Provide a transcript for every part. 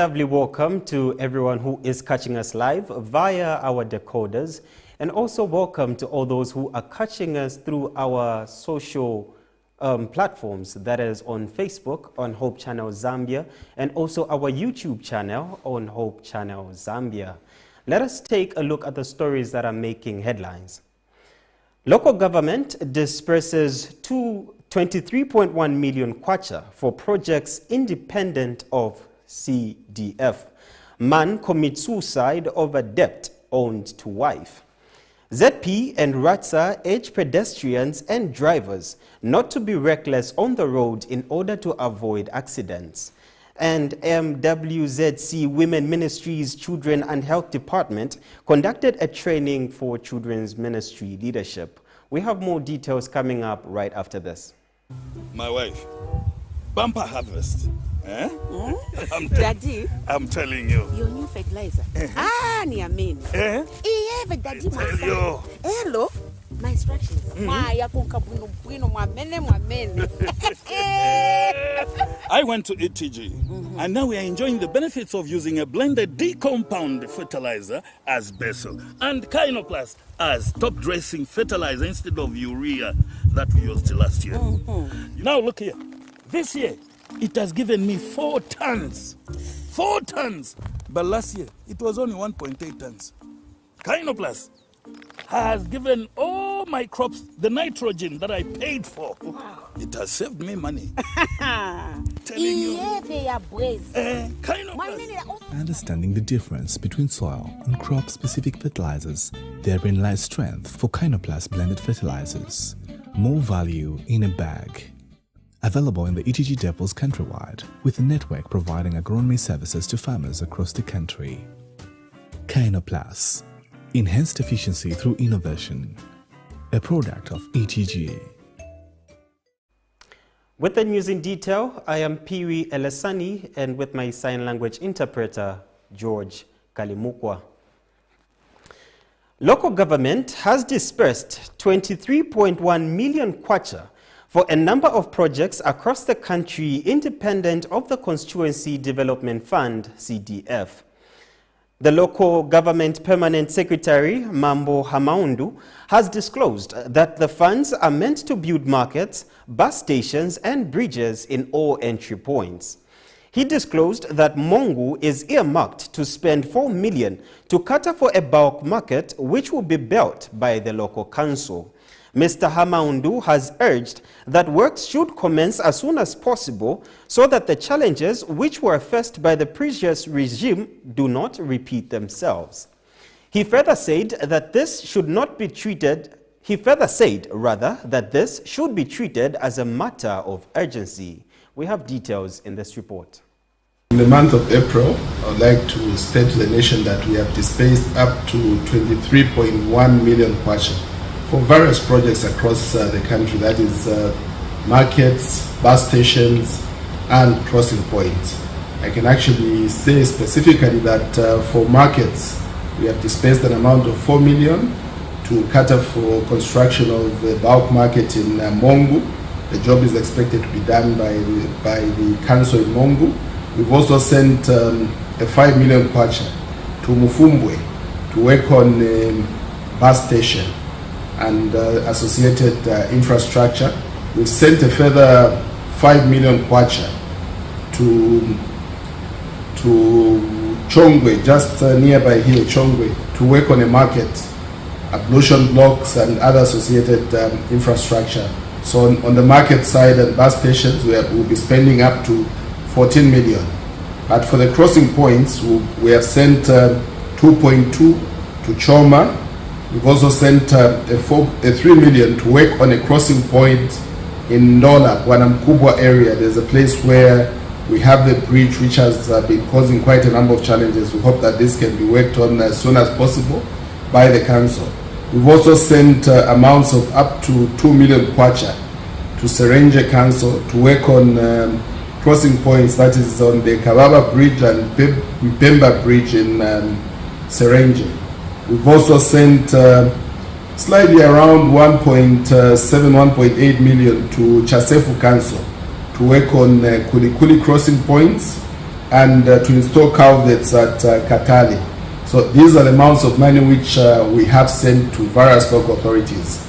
lovely welcome to everyone who is catching us live via our decoders, and also welcome to all those who are catching us through our social platforms, that is on Facebook on Hope Channel Zambia, and also our YouTube channel on Hope Channel Zambia. Let us take a look at the stories that are making headlines. Local government disperses 23.1 million kwacha for projects independent of CDF. Man commits suicide over debt owed to wife. ZP and RATSA urge pedestrians and drivers not to be reckless on the road in order to avoid accidents. And MWZC Women Ministries Children and Health Department conducted a training for children's ministry leadership. We have more details coming up right after this. My wife, bumper harvest. Eh? Daddy, I'm telling you. your new fertilizer. Ni ameni. Daddy, my son. You. Hello. My instructions. Ya kunkabwino mwamene. I went to ETG, and now we are enjoying the benefits of using a blended D-compound fertilizer as basil and Kynoplus as top-dressing fertilizer instead of urea that we used last year. Now look here. This year, it has given me 4 tons. 4 tons. But last year, it was only 1.8 tons. Kynoplus has given all my crops the nitrogen that I paid for. Wow. It has saved me money. Telling you. Understanding the difference between soil and crop-specific fertilizers, therein lies strength for Kynoplus blended fertilizers. More value in a bag. Available in the ETG depots countrywide, with a network providing agronomy services to farmers across the country. Kynoplus. Enhanced efficiency through innovation. A product of ETG. With the news in detail, I am Piwi Elesani, and with my sign language interpreter, George Kalimukwa. Local government has dispersed 23.1 million kwacha for a number of projects across the country independent of the Constituency Development Fund, CDF. The local government permanent secretary, Mambo Hamaundu, has disclosed that the funds are meant to build markets, bus stations and bridges in all entry points. He disclosed that Mongu is earmarked to spend 4 million to cater for a bulk market which will be built by the local council. Mr. Hamaundu has urged that works should commence as soon as possible so that the challenges which were faced by the previous regime do not repeat themselves. He further said that this should not be treated, that this should be treated as a matter of urgency. We have details in this report. In the month of April, I would like to state to the nation that we have dispersed up to 23.1 million kwacha for various projects across the country, that is markets, bus stations and crossing points. I can actually say specifically that for markets we have dispersed an amount of 4 million to cater for construction of the bulk market in Mongu. The job is expected to be done by the council in Mongu. We've also sent a 5 million kwacha to Mufumbwe to work on a bus station and associated infrastructure. We've sent a further 5 million kwacha to Chongwe, just nearby here, Chongwe, to work on a market, ablution blocks and other associated infrastructure. So on the market side and bus stations, we'll be spending up to 14 million. But for the crossing points, we have sent 2.2 to Choma. We've also sent a 3 million to work on a crossing point in Ndola, Wanamkubwa area. There's a place where we have the bridge which has been causing quite a number of challenges. We hope that this can be worked on as soon as possible by the council. We've also sent amounts of up to 2 million kwacha to Serenje Council to work on crossing points, that is on the Kababa Bridge and Pemba Bridge in Serenje. We've also sent slightly around 1.8 million to Chasefu Council to work on Kulikuli crossing points and to install culverts at Katali. So these are the amounts of money which we have sent to various local authorities.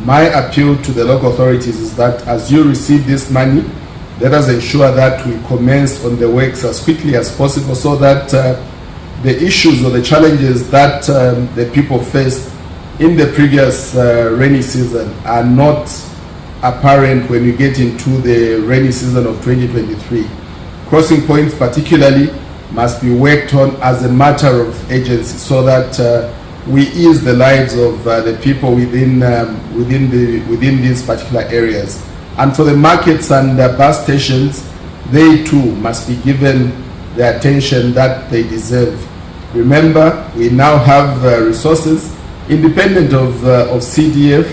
My appeal to the local authorities is that as you receive this money, let us ensure that we commence on the works as quickly as possible so that the issues or the challenges that the people faced in the previous rainy season are not apparent when we get into the rainy season of 2023. Crossing points particularly must be worked on as a matter of urgency so that we ease the lives of the people within these particular areas. And for the markets and bus stations, they too must be given the attention that they deserve. Remember, we now have resources independent of CDF,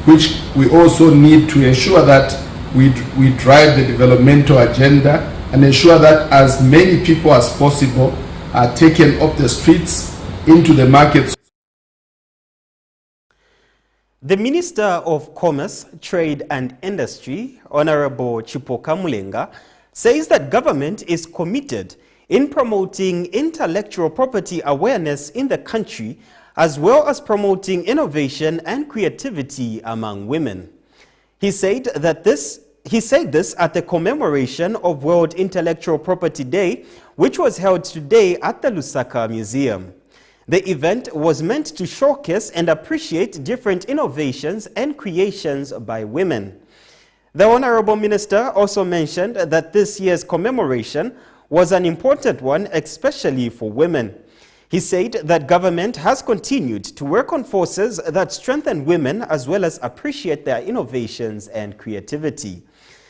which we also need to ensure that we drive the developmental agenda and ensure that as many people as possible are taken off the streets into the markets. The Minister of Commerce, Trade and Industry, Honorable Chipoka Mulenga, says that government is committed in promoting intellectual property awareness in the country, as well as promoting innovation and creativity among women. He said this at the commemoration of World Intellectual Property Day, which was held today at the Lusaka Museum. The event was meant to showcase and appreciate different innovations and creations by women. The Honorable Minister also mentioned that this year's commemoration was an important one, especially for women. He said that government has continued to work on forces that strengthen women as well as appreciate their innovations and creativity.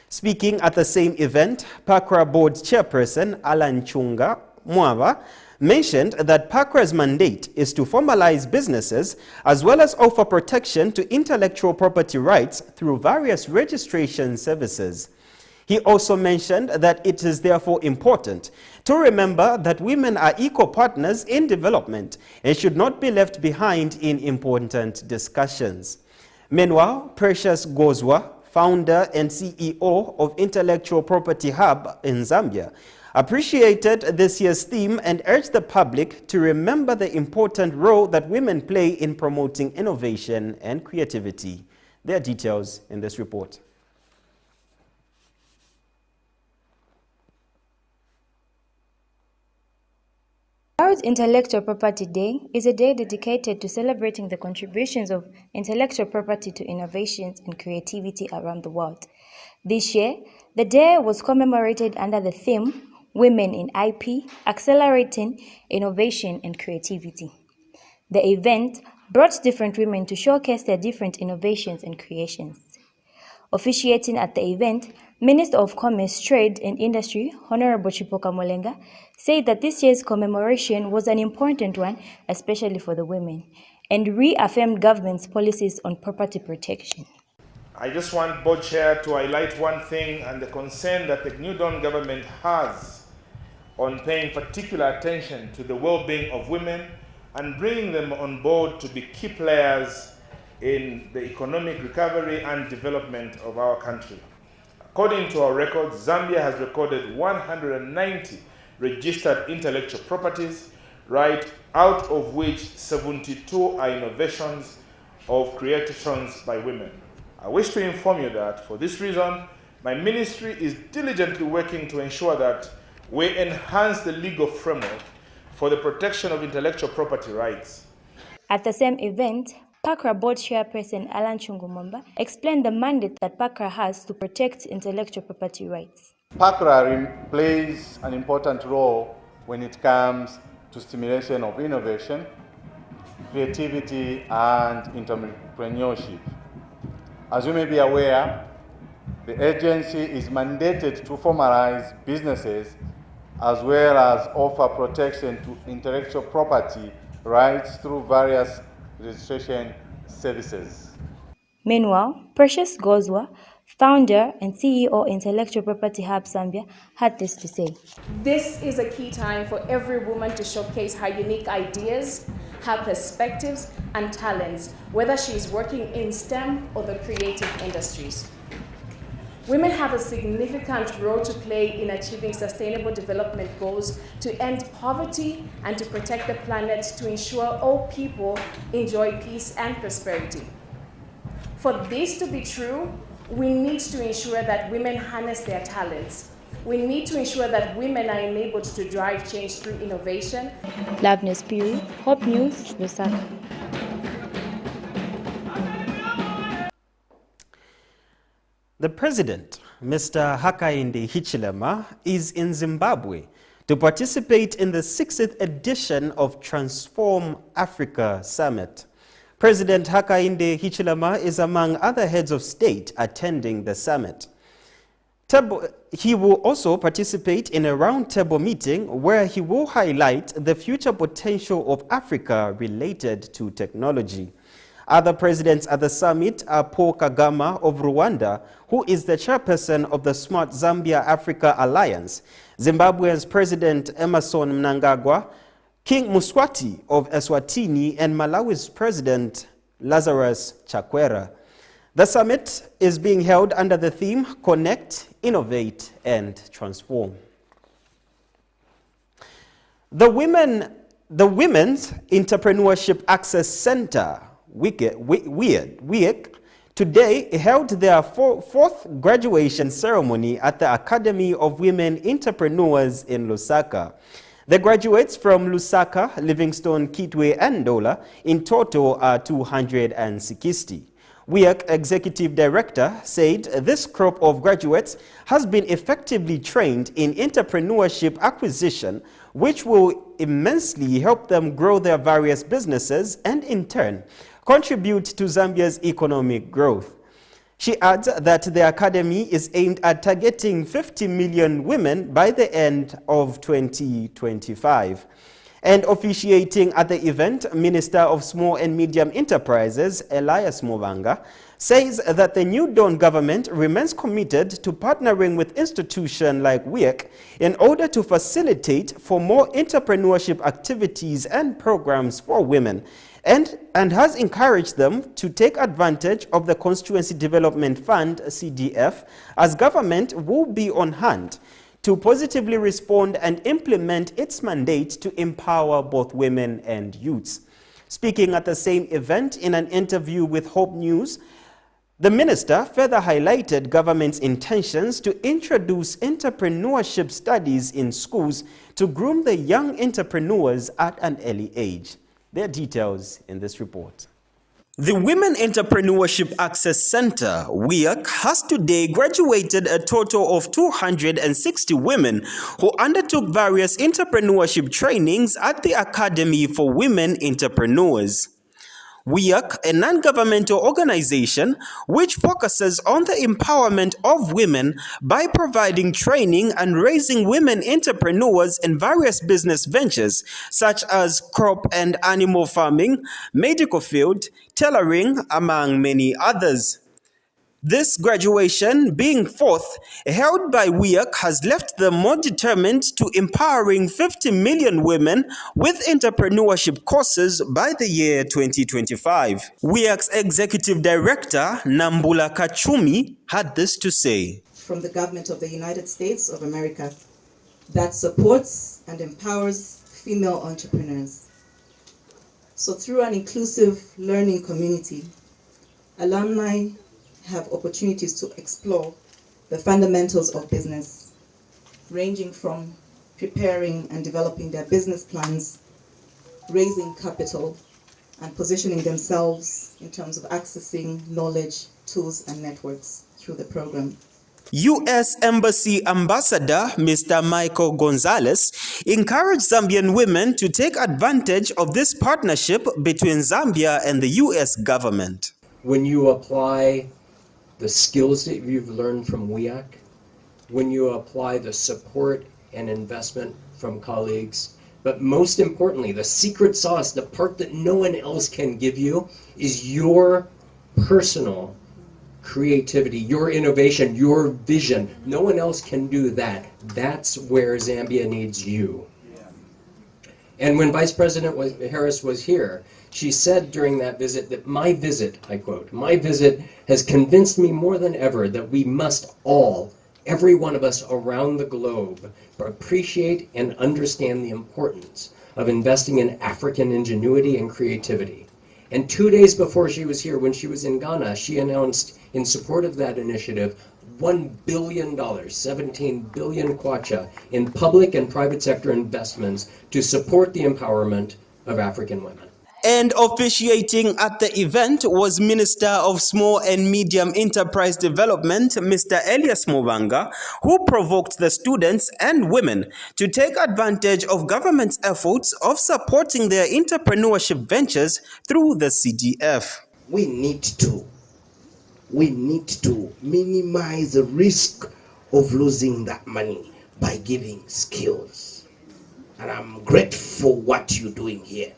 Speaking at the same event, PACRA Board Chairperson Alan Chunga Mwava mentioned that PACRA's mandate is to formalize businesses as well as offer protection to intellectual property rights through various registration services. He also mentioned that it is therefore important to remember that women are equal partners in development and should not be left behind in important discussions. Meanwhile, Precious Gozwa, founder and CEO of Intellectual Property Hub in Zambia, appreciated this year's theme and urged the public to remember the important role that women play in promoting innovation and creativity. There are details in this report. World Intellectual Property Day is a day dedicated to celebrating the contributions of intellectual property to innovations and creativity around the world. This year, the day was commemorated under the theme, Women in IP, Accelerating Innovation and Creativity. The event brought different women to showcase their different innovations and creations. Officiating at the event, Minister of Commerce, Trade and Industry, Honorable Chipoka Mulenga, said that this year's commemoration was an important one, especially for the women, and reaffirmed government's policies on property protection. I just want Board Chair to highlight one thing and the concern that the New Dawn government has on paying particular attention to the well-being of women and bringing them on board to be key players in the economic recovery and development of our country. According to our records, Zambia has recorded 190 registered intellectual properties, right, out of which 72 are innovations of creations by women. I wish to inform you that for this reason, my ministry is diligently working to ensure that we enhance the legal framework for the protection of intellectual property rights. At the same event, PACRA Board Chairperson Alan Chungumamba explained the mandate that PACRA has to protect intellectual property rights. PACRA plays an important role when it comes to stimulation of innovation, creativity, and entrepreneurship. As you may be aware, the agency is mandated to formalize businesses as well as offer protection to intellectual property rights through various registration services. Meanwhile, Precious Gozwa, founder and CEO Intellectual Property Hub Zambia, had this to say. This is a key time for every woman to showcase her unique ideas, her perspectives and talents, whether she is working in STEM or the creative industries. Women have a significant role to play in achieving sustainable development goals to end poverty and to protect the planet to ensure all people enjoy peace and prosperity. For this to be true, we need to ensure that women harness their talents. We need to ensure that women are enabled to drive change through innovation. Lab News Peru, Hope News, Lusaka. The president, Mr. Hakainde Hichilema, is in Zimbabwe to participate in the 60th edition of Transform Africa Summit. President Hakainde Hichilema is among other heads of state attending the summit. He will also participate in a roundtable meeting where he will highlight the future potential of Africa related to technology. Other presidents at the summit are Paul Kagame of Rwanda, who is the chairperson of the Smart Zambia Africa Alliance, Zimbabwe's President Emmerson Mnangagwa, King Muswati of Eswatini, and Malawi's President Lazarus Chakwera. The summit is being held under the theme Connect, Innovate, and Transform. The Women's Entrepreneurship Access Center, WIAC, today held their fourth graduation ceremony at the Academy of Women Entrepreneurs in Lusaka. The graduates from Lusaka, Livingstone, Kitwe, and Ndola in total are 260. WIAC Executive Director said this crop of graduates has been effectively trained in entrepreneurship acquisition, which will immensely help them grow their various businesses and in turn contribute to Zambia's economic growth. She adds that the academy is aimed at targeting 50 million women by the end of 2025. And officiating at the event, Minister of Small and Medium Enterprises, Elias Movanga, says that the New Dawn government remains committed to partnering with institutions like WIAC in order to facilitate for more entrepreneurship activities and programs for women, and has encouraged them to take advantage of the Constituency Development Fund, CDF, as government will be on hand to positively respond and implement its mandate to empower both women and youths. Speaking at the same event in an interview with Hope News, the minister further highlighted government's intentions to introduce entrepreneurship studies in schools to groom the young entrepreneurs at an early age. There are details in this report. The Women Entrepreneurship Access Center, WIAC, has today graduated a total of 260 women who undertook various entrepreneurship trainings at the Academy for Women Entrepreneurs. WIAC, a non-governmental organization which focuses on the empowerment of women by providing training and raising women entrepreneurs in various business ventures such as crop and animal farming, medical field, tailoring, among many others. This graduation, being fourth, held by WIAC, has left them more determined to empowering 50 million women with entrepreneurship courses by the year 2025. WIAC's Executive Director, Nambula Kachumi, had this to say. From the government of the United States of America that supports and empowers female entrepreneurs. So through an inclusive learning community, alumni have opportunities to explore the fundamentals of business, ranging from preparing and developing their business plans, raising capital, and positioning themselves in terms of accessing knowledge, tools, and networks through the program. U.S. Embassy Ambassador Mr. Michael Gonzalez encouraged Zambian women to take advantage of this partnership between Zambia and the U.S. government. When you apply the skills that you've learned from WIAC, when you apply the support and investment from colleagues, but most importantly, the secret sauce, the part that no one else can give you, is your personal creativity, your innovation, your vision. No one else can do that. That's where Zambia needs you. And when Vice President Harris was here, She said during that visit that my visit, I quote, "My visit has convinced me more than ever that we must all, every one of us around the globe, appreciate and understand the importance of investing in African ingenuity and creativity." And 2 days before she was here, when she was in Ghana, she announced in support of that initiative $1 billion, 17 billion kwacha in public and private sector investments to support the empowerment of African women. And officiating at the event was Minister of Small and Medium Enterprise Development, Mr. Elias Movanga, who provoked the students and women to take advantage of government's efforts of supporting their entrepreneurship ventures through the CDF. We need to minimize the risk of losing that money by giving skills. And I'm grateful for what you're doing here.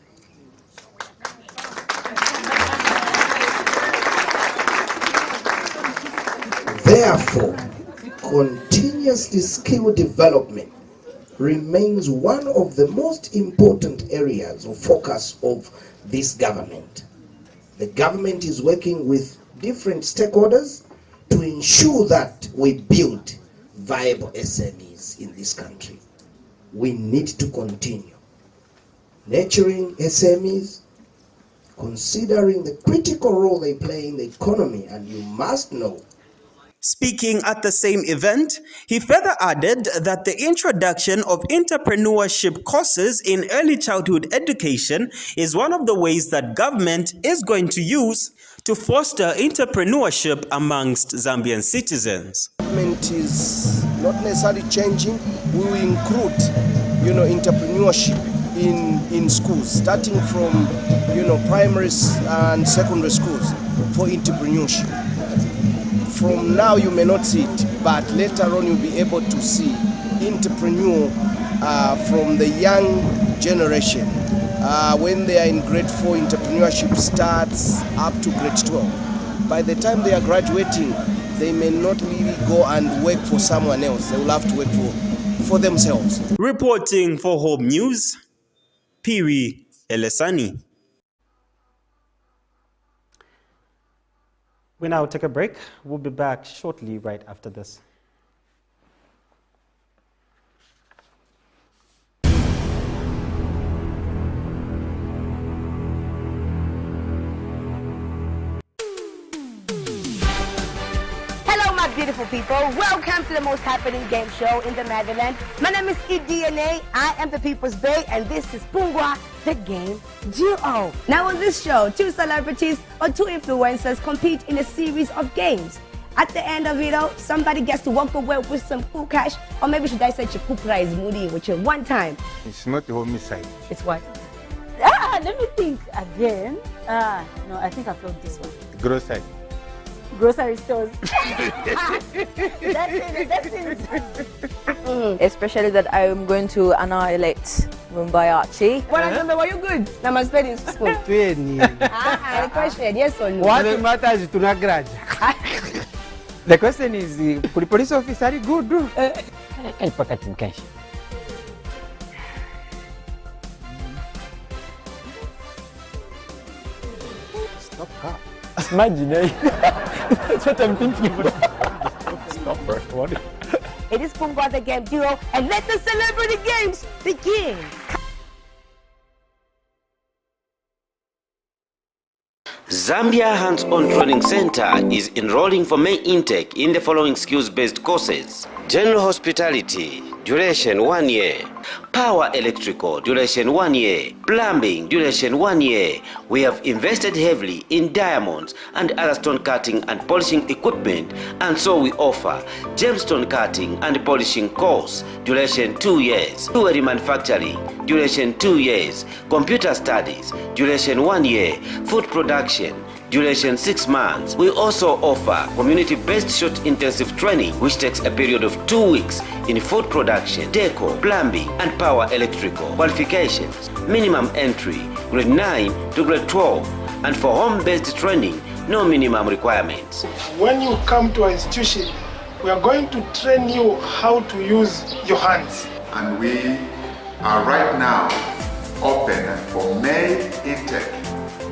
Therefore, continuously skill development remains one of the most important areas of focus of this government. The government is working with different stakeholders to ensure that we build viable SMEs in this country. We need to continue nurturing SMEs, considering the critical role they play in the economy, and you must know. Speaking at the same event, he further added that the introduction of entrepreneurship courses in early childhood education is one of the ways that government is going to use to foster entrepreneurship amongst Zambian citizens. Government is not necessarily changing. We will include, entrepreneurship in schools, starting from, primary and secondary schools for entrepreneurship. From now you may not see it, but later on you'll be able to see entrepreneur from the young generation. When they are in grade 4, entrepreneurship starts up to grade 12. By the time they are graduating, they may not really go and work for someone else. They will have to work for themselves. Reporting for Home News, Piri Elesani. We now take a break. We'll be back shortly right after this. Hello, my beautiful people. Welcome to the most happening game show in the Netherlands. My name is eDNA. I am the People's Bae, and this is Pungwa, the game duo. Now on this show, 2 celebrities or 2 influencers compete in a series of games. At the end of it all, somebody gets to walk away with some cool cash, or maybe should I say cool prize moody, which is one time. It's not the homicide. It's what? Let me think again. No, I think I found this one. Grocery. Grocery stores. That's it. Especially that I'm going to annihilate Mumbai Archie. What are you good? Now I'm spending school. The question, yes or no? What matters is to not grudge. The question is, could the police officer be good? Can you pocket in cash? Stop car. Imagine, that's what I'm thinking about. Stop her. What? It is Pungwa the game duo, and let the celebrity games begin. Zambia Hands-On Training Center is enrolling for May intake in the following skills-based courses: General Hospitality, duration 1 year; Power Electrical, duration 1 year; Plumbing, duration 1 year. We have invested heavily in diamonds and other stone cutting and polishing equipment, and so we offer gemstone cutting and polishing course, duration 2 years; Jewelry Manufacturing, duration 2 years; Computer Studies, duration 1 year; Food Production, duration 6 months. We also offer community-based short intensive training, which takes a period of 2 weeks in food production, deco, plumbing, and power electrical. Qualifications: minimum entry, grade 9 to grade 12, and for home-based training, no minimum requirements. When you come to our institution, we are going to train you how to use your hands. And we are right now open for May intake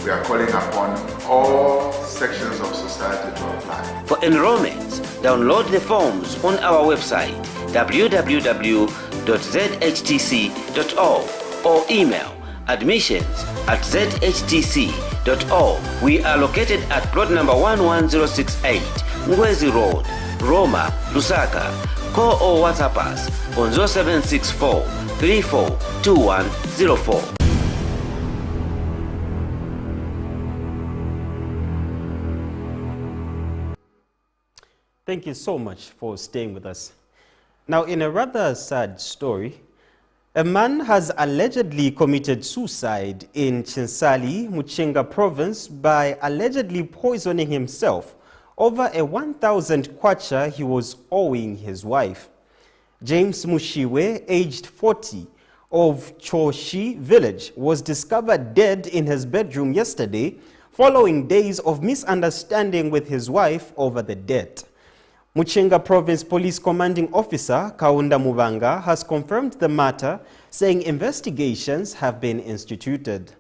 We are calling upon all sections of society to apply. For enrollment, download the forms on our website www.zhtc.org or email admissions@zhtc.org. We are located at plot number 11068, Ngwezi Road, Roma, Lusaka. Call or WhatsApp us on 0764 342104. Thank you so much for staying with us. Now, in a rather sad story, a man has allegedly committed suicide in Chinsali, Muchinga province by allegedly poisoning himself over a 1,000 kwacha he was owing his wife. James Mushiwe, aged 40, of Choshi village, was discovered dead in his bedroom yesterday following days of misunderstanding with his wife over the debt. Muchinga Province Police Commanding Officer Kaunda Muvanga has confirmed the matter, saying investigations have been instituted.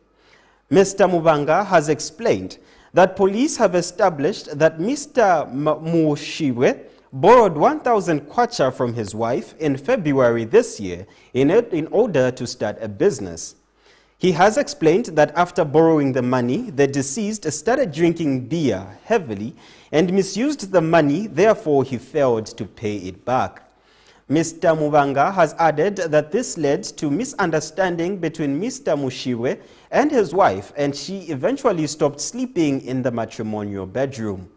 Mr. Muvanga has explained that police have established that Mr. Mushiwe borrowed 1,000 kwacha from his wife in February this year in order to start a business. He has explained that after borrowing the money, the deceased started drinking beer heavily and misused the money, therefore he failed to pay it back. Mr. Muvanga has added that this led to misunderstanding between Mr. Mushiwe and his wife, and she eventually stopped sleeping in the matrimonial bedroom.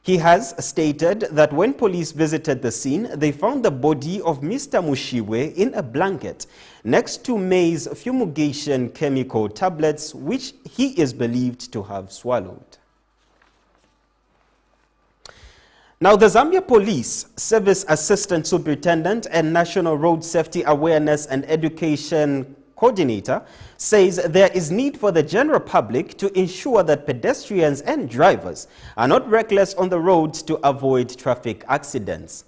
He has stated that when police visited the scene, they found the body of Mr. Mushiwe in a blanket next to maize fumigation chemical tablets, which he is believed to have swallowed. Now, the Zambia Police Service Assistant Superintendent and National Road Safety Awareness and Education Coordinator says there is need for the general public to ensure that pedestrians and drivers are not reckless on the roads to avoid traffic accidents.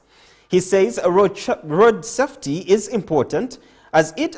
He says road safety is important as it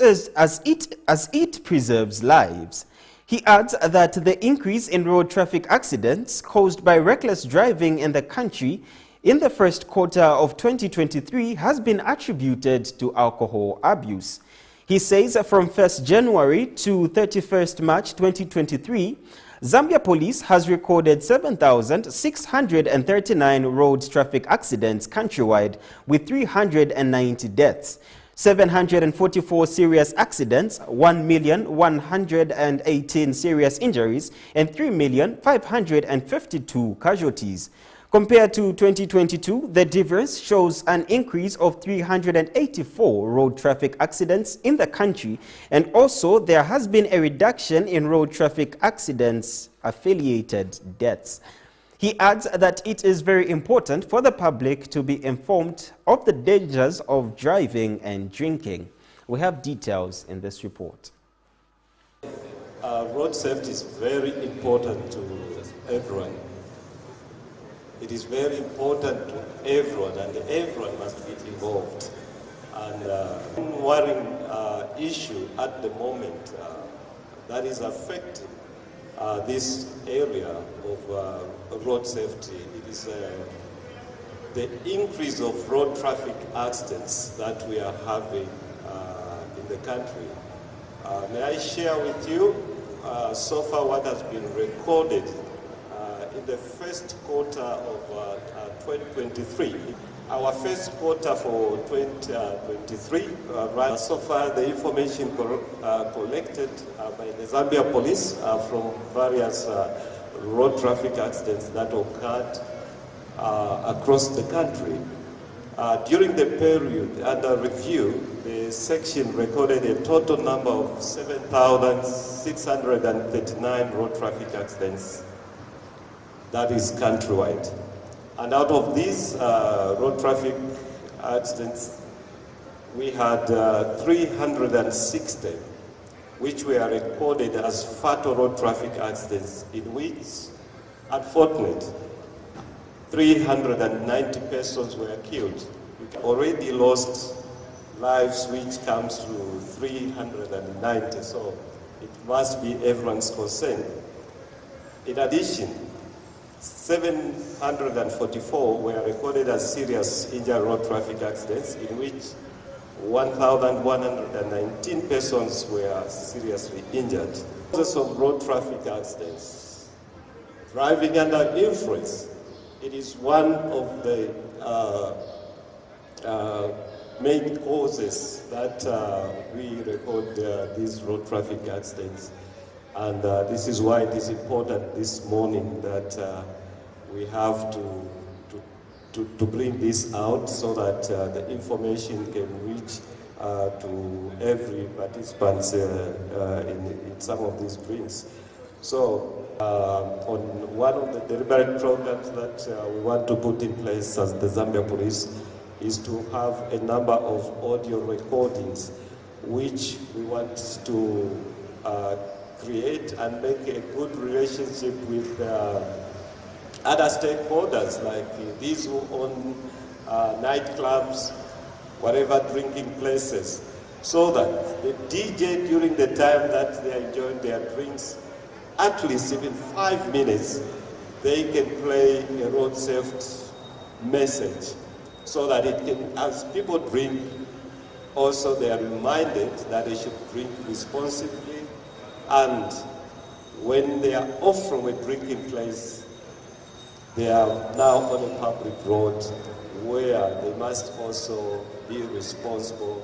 preserves lives. He adds that the increase in road traffic accidents caused by reckless driving in the country in the first quarter of 2023 has been attributed to alcohol abuse. He says from 1st January to 31st March 2023, Zambia Police has recorded 7,639 road traffic accidents countrywide with 390 deaths, 744 serious accidents, 1,118 serious injuries, and 3,552 casualties. Compared to 2022, the difference shows an increase of 384 road traffic accidents in the country, and also there has been a reduction in road traffic accidents affiliated deaths. He adds that it is very important for the public to be informed of the dangers of driving and drinking. We have details in this report. Road safety is very important to everyone. It is very important to everyone, and everyone must be involved. And one worrying issue at the moment that is affecting this area of road safety, it is the increase of road traffic accidents that we are having in the country. May I share with you so far what has been recorded in the first quarter of 2023. Our first quarter for 2023, so far the information collected by the Zambia Police from various road traffic accidents that occurred across the country. During the period under review, the section recorded a total number of 7,639 road traffic accidents. That is countrywide. And out of these road traffic accidents, we had 360, which were recorded as fatal road traffic accidents, in which, unfortunately, 390 persons were killed. We already lost lives, which comes to 390, so it must be everyone's concern. In addition, 744 were recorded as serious injury road traffic accidents, in which 1,119 persons were seriously injured. Causes of road traffic accidents. Driving under influence, it is one of the main causes that we record these road traffic accidents. And this is why it is important this morning that we have to bring this out so that the information can reach to every participant in some of these drills. So on one of the deliberate programs that we want to put in place as the Zambia Police is to have a number of audio recordings which we want to create and make a good relationship with other stakeholders like these who own nightclubs, whatever drinking places, so that the DJ during the time that they are enjoying their drinks, at least even 5 minutes, they can play a road safety message so that it can, as people drink, also they are reminded that they should drink responsibly, and when they are off from a drinking place, they are now on a public road where they must also be responsible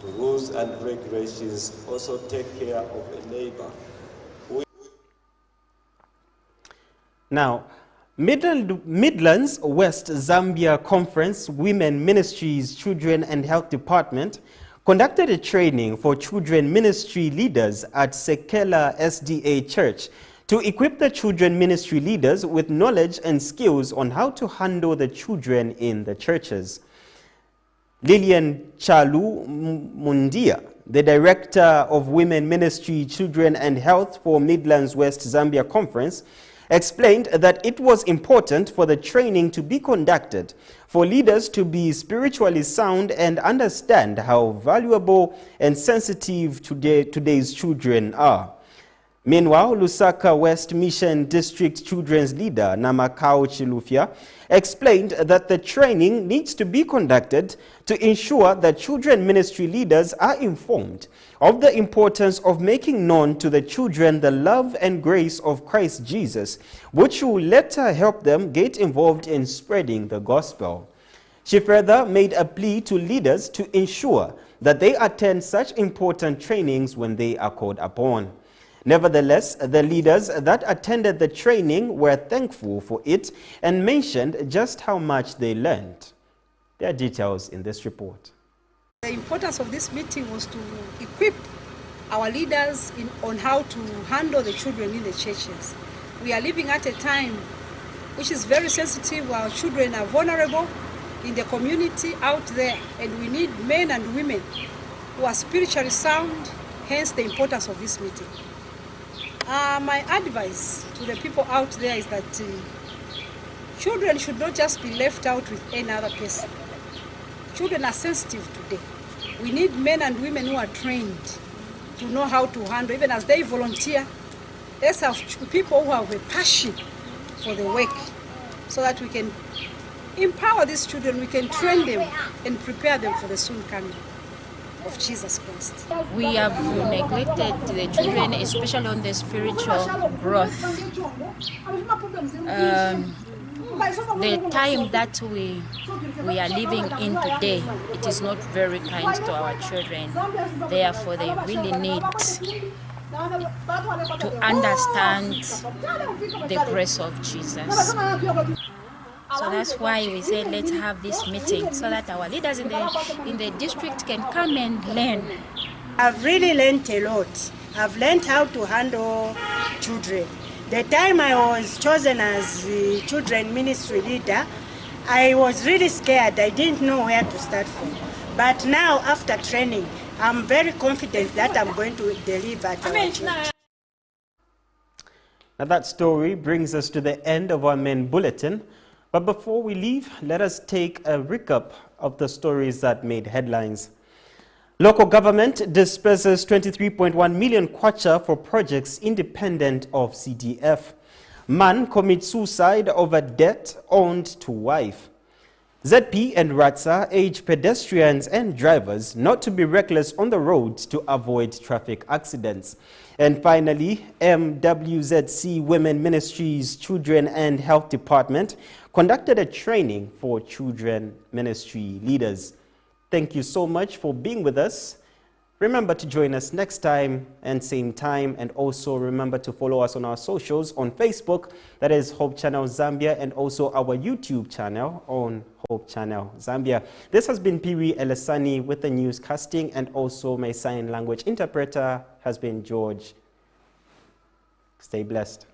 to rules and regulations, also take care of a neighbor. Now, Midlands West Zambia Conference Women Ministries Children and Health Department conducted a training for children ministry leaders at Sekela SDA Church to equip the children ministry leaders with knowledge and skills on how to handle the children in the churches. Lillian Chalu Mundia, the Director of Women Ministry Children and Health for Midlands West Zambia Conference, explained that it was important for the training to be conducted for leaders to be spiritually sound and understand how valuable and sensitive today's children are. Meanwhile, Lusaka West Mission District Children's Leader Namakao Chilufya explained that the training needs to be conducted to ensure that children ministry leaders are informed of the importance of making known to the children the love and grace of Christ Jesus, which will later help them get involved in spreading the gospel. She further made a plea to leaders to ensure that they attend such important trainings when they are called upon. Nevertheless, the leaders that attended the training were thankful for it and mentioned just how much they learned. There are details in this report. The importance of this meeting was to equip our leaders on how to handle the children in the churches. We are living at a time which is very sensitive. Our children are vulnerable in the community out there, and we need men and women who are spiritually sound, hence the importance of this meeting. My advice to the people out there is that children should not just be left out with any other person. Children are sensitive today. We need men and women who are trained to know how to handle, even as they volunteer. Let's have people who have a passion for the work so that we can empower these children, we can train them and prepare them for the soon coming of Jesus Christ. We have neglected the children, especially on the spiritual growth. The time that we are living in today, it is not very kind to our children. Therefore, they really need to understand the grace of Jesus. So that's why we said let's have this meeting so that our leaders in the district can come and learn. I've really learned a lot. I've learned how to handle children. The time I was chosen as the children ministry leader, I was really scared. I didn't know where to start from. But now, after training, I'm very confident that I'm going to deliver at our church. Now that story brings us to the end of our main bulletin. But before we leave, let us take a recap of the stories that made headlines. Local government disperses 23.1 million kwacha for projects independent of CDF. Man commits suicide over debt owed to wife. ZP and RATSA urge pedestrians and drivers not to be reckless on the road to avoid traffic accidents. And finally, MWZC Women Ministries Children and Health Department conducted a training for children ministry leaders. Thank you so much for being with us. Remember to join us next time and same time, and also remember to follow us on our socials on Facebook, that is Hope Channel Zambia, and also our YouTube channel on Hope Channel Zambia. This has been Piri Elesani with the newscasting, and also my sign language interpreter has been George. Stay blessed.